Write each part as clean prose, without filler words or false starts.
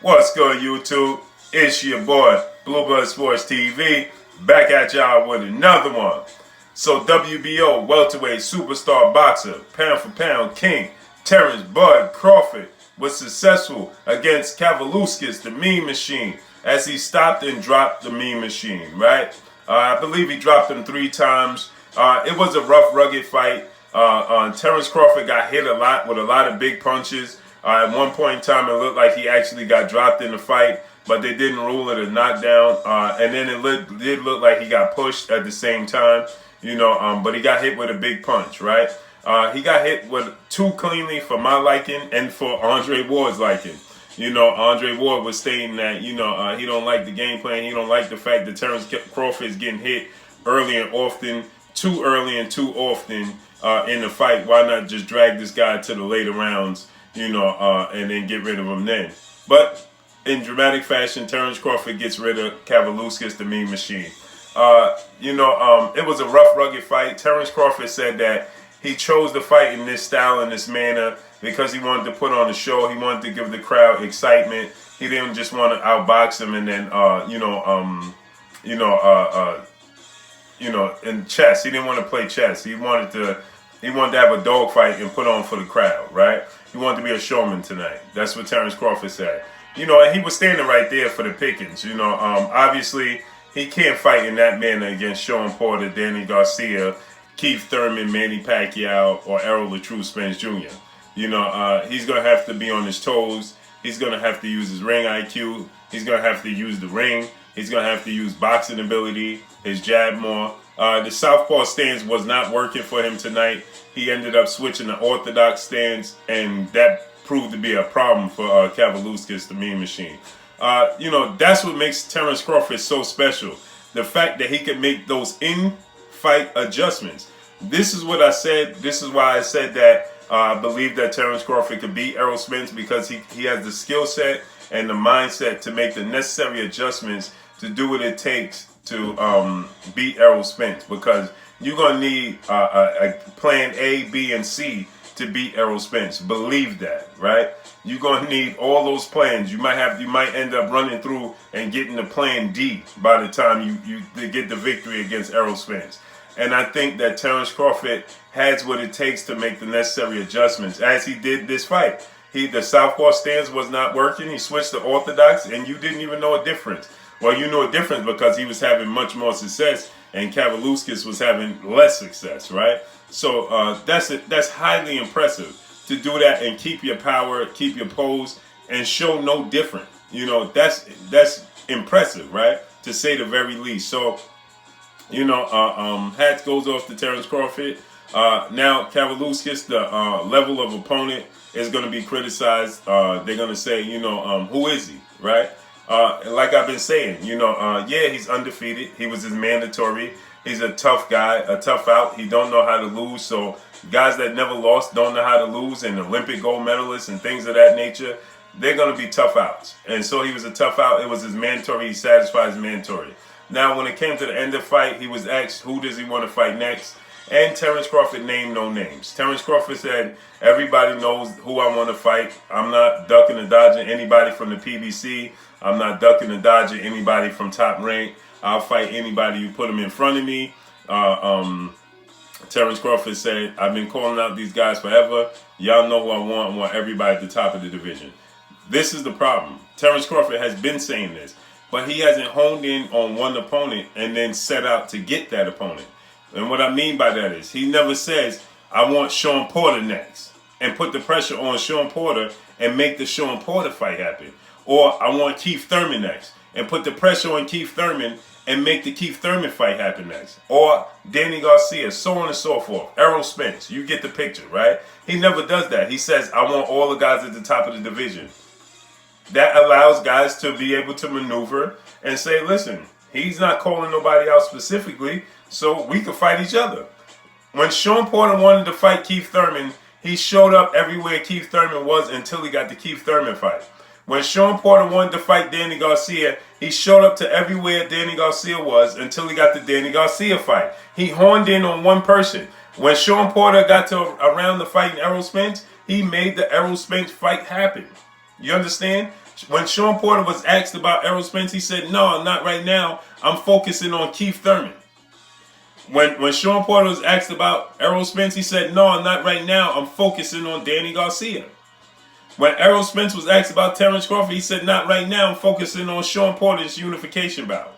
What's good, YouTube? It's your boy, Bluebird Sports TV, back at y'all with another one. So WBO welterweight superstar boxer, pound for pound king, Terence Bud Crawford was successful against Kavaliauskas, the Mean Machine, as he stopped and dropped the Mean Machine, right? I believe he dropped him 3 times. It was a rough, rugged fight. Terence Crawford got hit a lot with a lot of big punches. At one point in time, it looked like he actually got dropped in the fight, but they didn't rule it a knockdown. And then it did look like he got pushed at the same time, but he got hit with a big punch, right? He got hit with 2 cleanly for my liking and for Andre Ward's liking. Andre Ward was stating that, he don't like the game plan. He don't like the fact that Terence Crawford is getting hit early and often, too early and too often in the fight. Why not just drag this guy to the later rounds, and then get rid of him then? But in dramatic fashion, Terence Crawford gets rid of Kavaliauskas, the Mean Machine. It was a rough, rugged fight. Terence Crawford said that he chose the fight in this style and this manner because he wanted to put on a show. He wanted to give the crowd excitement. He didn't just want to outbox him and then, in chess. He didn't want to play chess. He wanted to have a dogfight and put on for the crowd, right? He wanted to be a showman tonight. That's what Terence Crawford said. And he was standing right there for the pickings. Obviously he can't fight in that manner against Sean Porter, Danny Garcia, Keith Thurman, Manny Pacquiao, or Errol LaTrue Spence Jr. He's going to have to be on his toes. He's going to have to use his ring IQ. He's going to have to use the ring. He's going to have to use boxing ability, his jab more. The southpaw stance was not working for him tonight. He ended up switching the orthodox stance, and that proved to be a problem for Kavaliauskas, the Mean Machine. That's what makes Terence Crawford so special. The fact that he can make those in-fight adjustments. This is what I said. This is why I said that I believe that Terence Crawford could beat Errol Spence, because he has the skill set and the mindset to make the necessary adjustments to do what it takes to beat Errol Spence, because you're going to need a plan A, B, and C to beat Errol Spence. Believe that, right? You're going to need all those plans. You might end up running through and getting the plan D by the time you get the victory against Errol Spence. And I think that Terence Crawford has what it takes to make the necessary adjustments, as he did this fight. The southpaw stance was not working. He switched to orthodox, and you didn't even know a difference. Well, you know a difference because he was having much more success, and Kavaliauskas was having less success, right? So that's highly impressive to do that and keep your power, keep your pose, and show no different. That's impressive, right? To say the very least. So, hats goes off to Terence Crawford. Now Kavaliauskas, the level of opponent, is going to be criticized. They're going to say, who is he, right? Like I've been saying, yeah, he's undefeated. He was his mandatory. He's a tough guy, a tough out. He don't know how to lose. So guys that never lost don't know how to lose, and Olympic gold medalists and things of that nature, they're going to be tough outs. And so he was a tough out. It was his mandatory. He satisfied his mandatory. Now, when it came to the end of the fight, he was asked, who does he want to fight next? And Terence Crawford named no names. Terence Crawford said, everybody knows who I want to fight. I'm not ducking and dodging anybody from the PBC. I'm not ducking and dodging anybody from Top Rank. I'll fight anybody who put them in front of me. Terence Crawford said, I've been calling out these guys forever. Y'all know who I want. I want everybody at the top of the division. This is the problem. Terence Crawford has been saying this, but he hasn't honed in on one opponent and then set out to get that opponent. And what I mean by that is, he never says, I want Sean Porter next, and put the pressure on Sean Porter and make the Sean Porter fight happen. Or I want Keith Thurman next, and put the pressure on Keith Thurman and make the Keith Thurman fight happen next. Or Danny Garcia, so on and so forth. Errol Spence, you get the picture, right? He never does that. He says, I want all the guys at the top of the division. That allows guys to be able to maneuver and say, listen, he's not calling nobody out specifically, so we can fight each other. When Sean Porter wanted to fight Keith Thurman, he showed up everywhere Keith Thurman was until he got the Keith Thurman fight. When Sean Porter wanted to fight Danny Garcia, he showed up to everywhere Danny Garcia was until he got the Danny Garcia fight. He honed in on one person. When Sean Porter got to around the fight in Errol Spence, he made the Errol Spence fight happen. You understand? When Sean Porter was asked about Errol Spence, he said, no, not right now. I'm focusing on Keith Thurman. When Sean Porter was asked about Errol Spence, he said, no, not right now. I'm focusing on Danny Garcia. When Errol Spence was asked about Terence Crawford, he said, not right now. I'm focusing on Sean Porter's unification bout.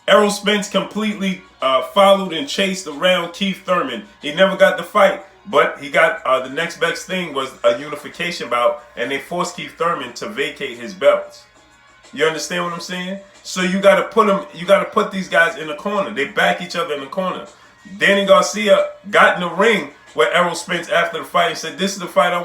Errol Spence completely followed and chased around Keith Thurman. He never got the fight, but he got the next best thing was a unification bout, and they forced Keith Thurman to vacate his belts. You understand what I'm saying? So you got to put them. You got to put these guys in the corner. They back each other in the corner. Danny Garcia got in the ring with Errol Spence after the fight and said, "This is the fight I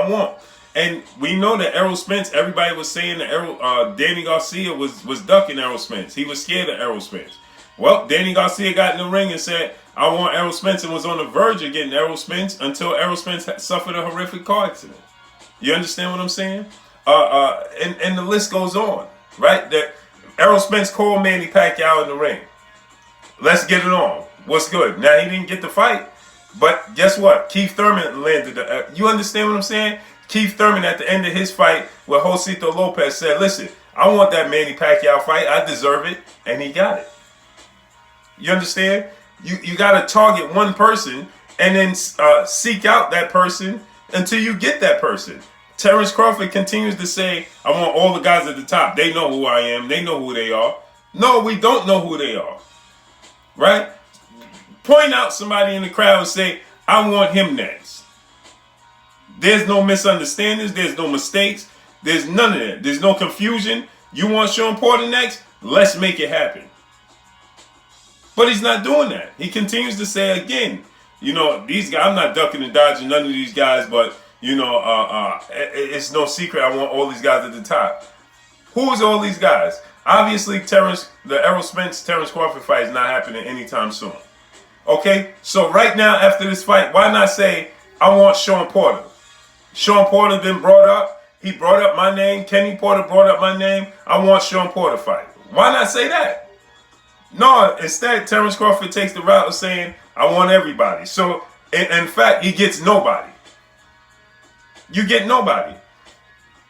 want." And we know that Errol Spence. Everybody was saying that Danny Garcia was ducking Errol Spence. He was scared of Errol Spence. Well, Danny Garcia got in the ring and said, "I want Errol Spence," and was on the verge of getting Errol Spence until Errol Spence suffered a horrific car accident. You understand what I'm saying? And the list goes on, right? That Errol Spence called Manny Pacquiao in the ring. Let's get it on. What's good? Now, he didn't get the fight, but guess what? Keith Thurman landed. You understand what I'm saying? Keith Thurman, at the end of his fight with Josito Lopez, said, "Listen, I want that Manny Pacquiao fight. I deserve it," and he got it. You understand? You got to target one person and then seek out that person until you get that person. Terence Crawford continues to say, "I want all the guys at the top. They know who I am. They know who they are." No, we don't know who they are. Right? Point out somebody in the crowd and say, "I want him next." There's no misunderstandings. There's no mistakes. There's none of that. There's no confusion. You want Sean Porter next? Let's make it happen. But he's not doing that. He continues to say again, these guys, I'm not ducking and dodging none of these guys, but it's no secret I want all these guys at the top. Who is all these guys? Obviously, the Errol Spence Terence Crawford fight is not happening anytime soon. Okay, so right now after this fight, why not say I want Sean Porter? Sean Porter been brought up. He brought up my name. Kenny Porter brought up my name. I want Sean Porter fight. Why not say that? No, instead Terence Crawford takes the route of saying I want everybody. So in fact, he gets nobody. You get nobody.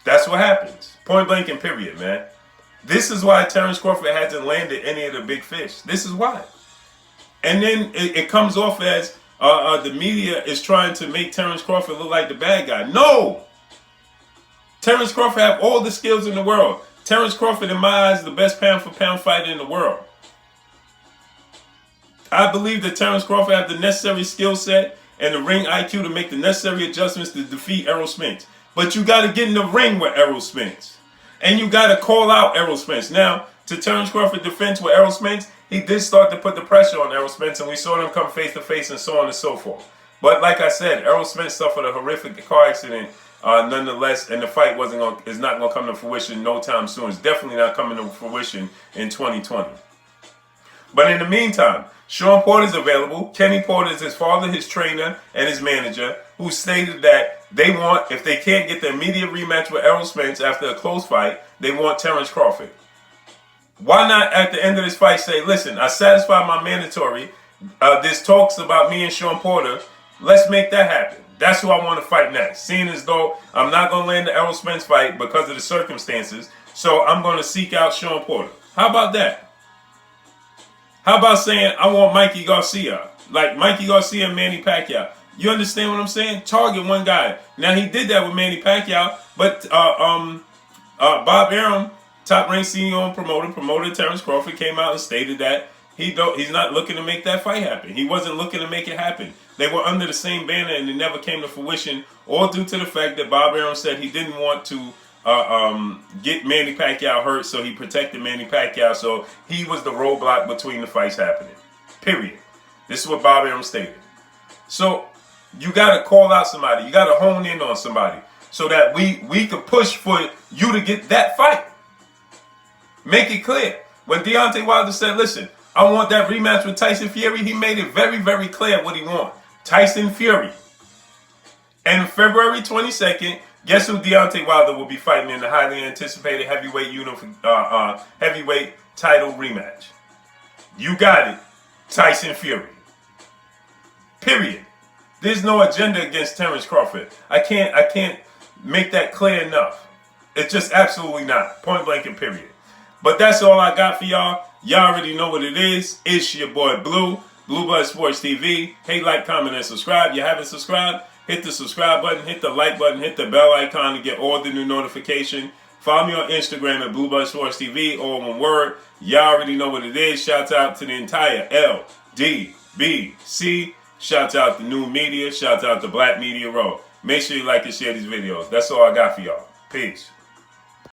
That's what happens. Point blank and period, man. This is why Terence Crawford hasn't landed any of the big fish. This is why. And then it comes off as the media is trying to make Terence Crawford look like the bad guy. No! Terence Crawford have all the skills in the world. Terence Crawford, in my eyes, is the best pound-for-pound fighter in the world. I believe that Terence Crawford have the necessary skill set and the ring IQ to make the necessary adjustments to defeat Errol Spence. But you got to get in the ring with Errol Spence. And you got to call out Errol Spence. Now, to Terence Crawford's defense with Errol Spence, he did start to put the pressure on Errol Spence, and we saw them come face to face and so on and so forth. But like I said, Errol Spence suffered a horrific car accident nonetheless, and the fight is not going to come to fruition no time soon. It's definitely not coming to fruition in 2020. But in the meantime, Sean Porter is available. Kenny Porter is his father, his trainer, and his manager, who stated that they want, if they can't get the immediate rematch with Errol Spence after a close fight, they want Terence Crawford. Why not at the end of this fight say, "Listen, I satisfied my mandatory. There's talks about me and Sean Porter. Let's make that happen. That's who I want to fight next." Seeing as though I'm not going to land the Errol Spence fight because of the circumstances, so I'm going to seek out Sean Porter. How about that? How about saying I want Mikey Garcia, like Mikey Garcia and Manny Pacquiao? You understand what I'm saying? Target one guy. Now, he did that with Manny Pacquiao, but Bob Arum, top-ranked CEO and promoter Terence Crawford, came out and stated that he's not looking to make that fight happen. He wasn't looking to make it happen. They were under the same banner, and it never came to fruition, all due to the fact that Bob Arum said he didn't want to get Manny Pacquiao hurt, so he protected Manny Pacquiao, so he was the roadblock between the fights happening. Period. This is what Bob Arum stated. So you got to call out somebody. You got to hone in on somebody so that we could push for you to get that fight. Make it clear. When Deontay Wilder said, "Listen, I want that rematch with Tyson Fury," he made it very, very clear what he wants. Tyson Fury. And February 22nd, guess who Deontay Wilder will be fighting in the highly anticipated heavyweight title rematch? You got it. Tyson Fury. Period. There's no agenda against Terence Crawford. I can't make that clear enough. It's just absolutely not. Point blank and period. But that's all I got for y'all. Y'all already know what it is. It's your boy Blue, Blue Blood Sports TV. Hey, like, comment, and subscribe. You haven't subscribed? Hit the subscribe button, hit the like button, hit the bell icon to get all the new notification. Follow me on Instagram at Blue Blood Sports TV, all one word. Y'all already know what it is. Shouts out to the entire LDBC. Shouts out to New Media. Shouts out to Black Media Row. Make sure you like and share these videos. That's all I got for y'all. Peace.